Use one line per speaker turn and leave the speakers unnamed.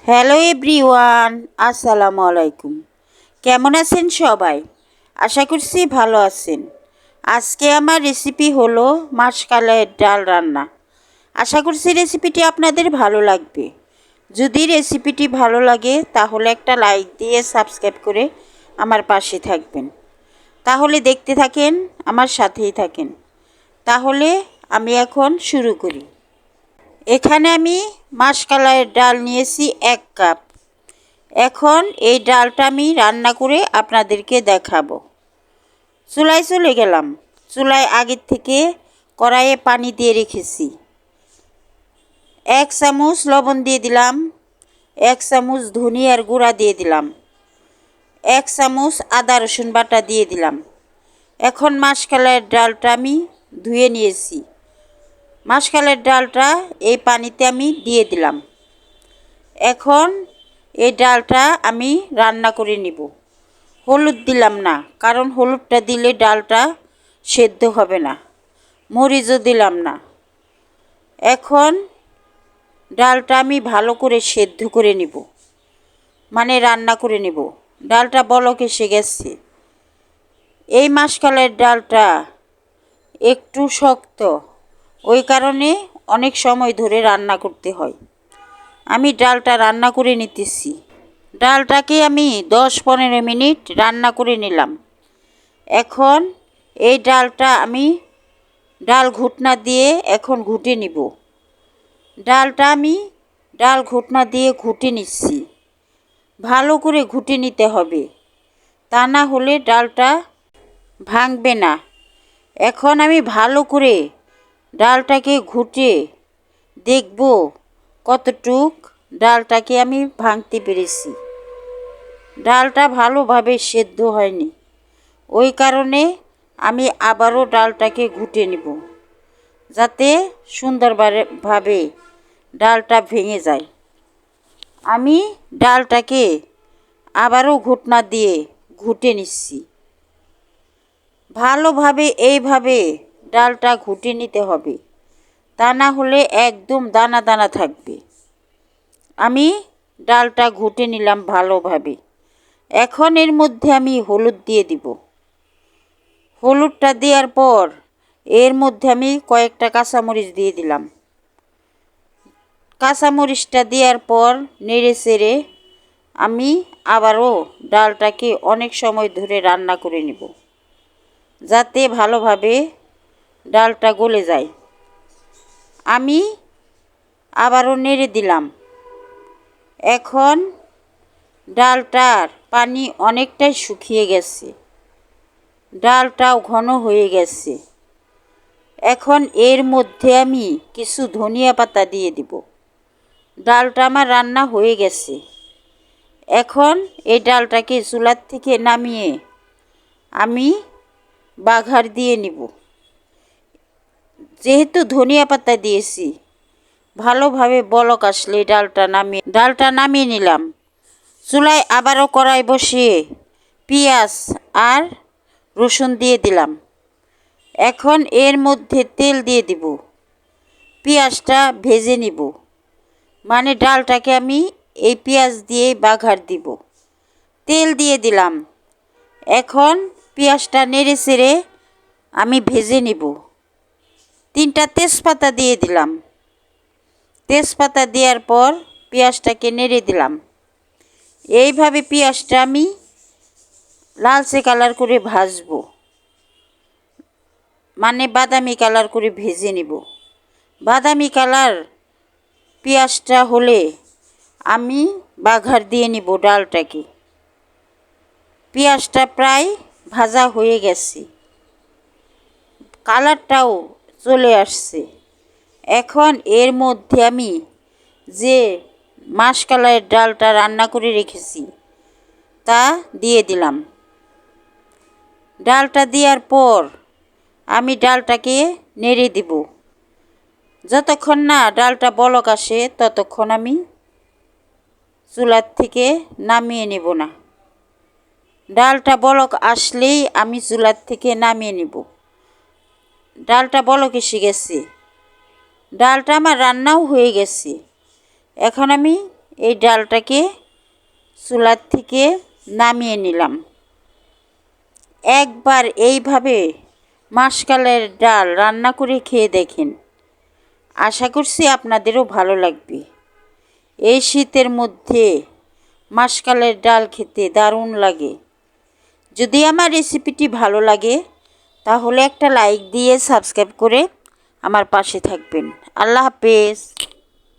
Hello everyone, আসসালামু আলাইকুম। কেমন আছেন সবাই? আশা করছি ভালো আছেন। আজকে আমার রেসিপি হলো মাশকালাইয়ের ডাল রান্না। আশা করছি রেসিপিটি আপনাদের ভালো লাগবে। যদি রেসিপিটি ভালো লাগে তাহলে একটা লাইক দিয়ে সাবস্ক্রাইব করে আমার পাশে থাকবেন। তাহলে দেখতে থাকেন, আমার সাথেই থাকেন। তাহলে আমি এখন শুরু করি। এখানে আমি মাশকালাইয়ের ডাল নিয়েছি 1 কাপ। এখন এই ডালটা আমি রান্না করে আপনাদেরকে দেখাবো। চুলায় চলে গেলাম। চুলায় আগের থেকে কড়াইয়ে পানি দিয়ে রেখেছি। 1 চামচ লবণ দিয়ে দিলাম, 1 চামচ ধনিয়ার গুঁড়া দিয়ে দিলাম, 1 চামচ আদা রসুন বাটা দিয়ে দিলাম। এখন মাশকালাইয়ের ডালটা আমি ধুয়ে নিয়েছি। মাশকালাইয়ের ডালটা এই পানিতে আমি দিয়ে দিলাম। এখন এই ডালটা আমি রান্না করে নিব। হলুদ দিলাম না, কারণ হলুদটা দিলে ডালটা সেদ্ধ হবে না। মরিচও দিলাম না। এখন ডালটা আমি ভালো করে সেদ্ধ করে নিব, মানে রান্না করে নিব। ডালটা বলক এসে গেছে। এই মাশকালাইয়ের ডালটা একটু শক্ত, ওই কারণে অনেক সময় ধরে রান্না করতে হয়। আমি ডালটা রান্না করে নিতেছি। ডালটাকে আমি 10-15 মিনিট রান্না করে নিলাম। এখন এই ডালটা আমি ডাল ঘুটনা দিয়ে এখন ঘুটে নিব। ডালটা আমি ডাল ঘুটনা দিয়ে ঘুটে নিচ্ছি। ভালো করে ঘুটে নিতে হবে, তা না হলে ডালটা ভাঙবে না। এখন আমি ভালো করে ডালটাকে ঘুটে দেখব কতটুক ডালটাকে আমি ভাঙতে পেরেছি। ডালটা ভালোভাবে সেদ্ধ হয়নি, ওই কারণে আমি আবারও ডালটাকে ঘুটে নিব, যাতে সুন্দরভাবে ডালটা ভেঙে যায়। আমি ডালটাকে আবারও ঘুটনা দিয়ে ঘুটে নিচ্ছি। ভালোভাবে এইভাবে ডালটা ঘুটে নিতে হবে, তা না হলে একদম দানা দানা থাকবে। আমি ডালটা ঘুটে নিলাম ভালোভাবে। এখন এর মধ্যে আমি হলুদ দিয়ে দিব। হলুদটা দেওয়ার পর এর মধ্যে আমি কয়েকটা কাঁচামরিচ দিয়ে দিলাম। কাঁচামরিচটা দেওয়ার পর নেড়ে চেড়ে আমি আবারও ডালটাকে অনেক সময় ধরে রান্না করে নেব, যাতে ভালোভাবে ডালটা গলে যায়। আমি আবারও নেড়ে দিলাম। এখন ডালটার পানি অনেকটাই শুকিয়ে গেছে, ডালটাও ঘন হয়ে গেছে। এখন এর মধ্যে আমি কিছু ধনিয়া পাতা দিয়ে দিব। ডালটা আমার রান্না হয়ে গেছে। এখন এই ডালটাকে চুলার থেকে নামিয়ে আমি বাঘার দিয়ে নিব। যেহেতু ধনিয়া পাতা দিয়েছি, ভালোভাবে বলক আসলে ডালটা নামিয়ে নিলাম। চুলায় আবারও কড়াই বসিয়ে পেঁয়াজ আর রসুন দিয়ে দিলাম। এখন এর মধ্যে তেল দিয়ে দিব। পেঁয়াজটা ভেজে নিব, মানে ডালটাকে আমি এই পেঁয়াজ দিয়ে বাঘার দিব। তেল দিয়ে দিলাম। এখন পেঁয়াজটা নেড়ে চেড়ে আমি ভেজে নিব। 3টা তেজপাতা দিয়ে দিলাম। তেজপাতা দেওয়ার পর পেঁয়াজটাকে নেড়ে দিলাম। এইভাবে পেঁয়াজটা আমি লালচে কালার করে ভাজবো, মানে বাদামি কালার করে ভেজে নিব। বাদামি কালার পেঁয়াজটা হলে আমি বাঘার দিয়ে নিব ডালটাকে। পেঁয়াজটা প্রায় ভাজা হয়ে গেছে, কালারটাও চলে আসছে। এখন এর মধ্যে আমি যে মাশকালাইয়ের ডালটা রান্না করে রেখেছি তা দিয়ে দিলাম। ডালটা দেওয়ার পর আমি ডালটাকে নেড়ে দিব। যতক্ষণ না ডালটা বলক আসে ততক্ষণ আমি চুলার থেকে নামিয়ে নেব না। ডালটা বলক আসলেই আমি চুলার থেকে নামিয়ে নেব। ডালটা বলক এসে গেছে, ডালটা আমার রান্নাও হয়ে গেছে। এখন আমি এই ডালটাকে চুলার থেকে নামিয়ে নিলাম। একবার এইভাবে মাসকালের ডাল রান্না করে খেয়ে দেখেন, আশা করছি আপনাদেরও ভালো লাগবে। এই শীতের মধ্যে মাসকালের ডাল খেতে দারুণ লাগে। যদি আমার রেসিপিটি ভালো লাগে তাহলে একটা লাইক দিয়ে সাবস্ক্রাইব করে আমার পাশে থাকবেন। আল্লাহ হাফেজ।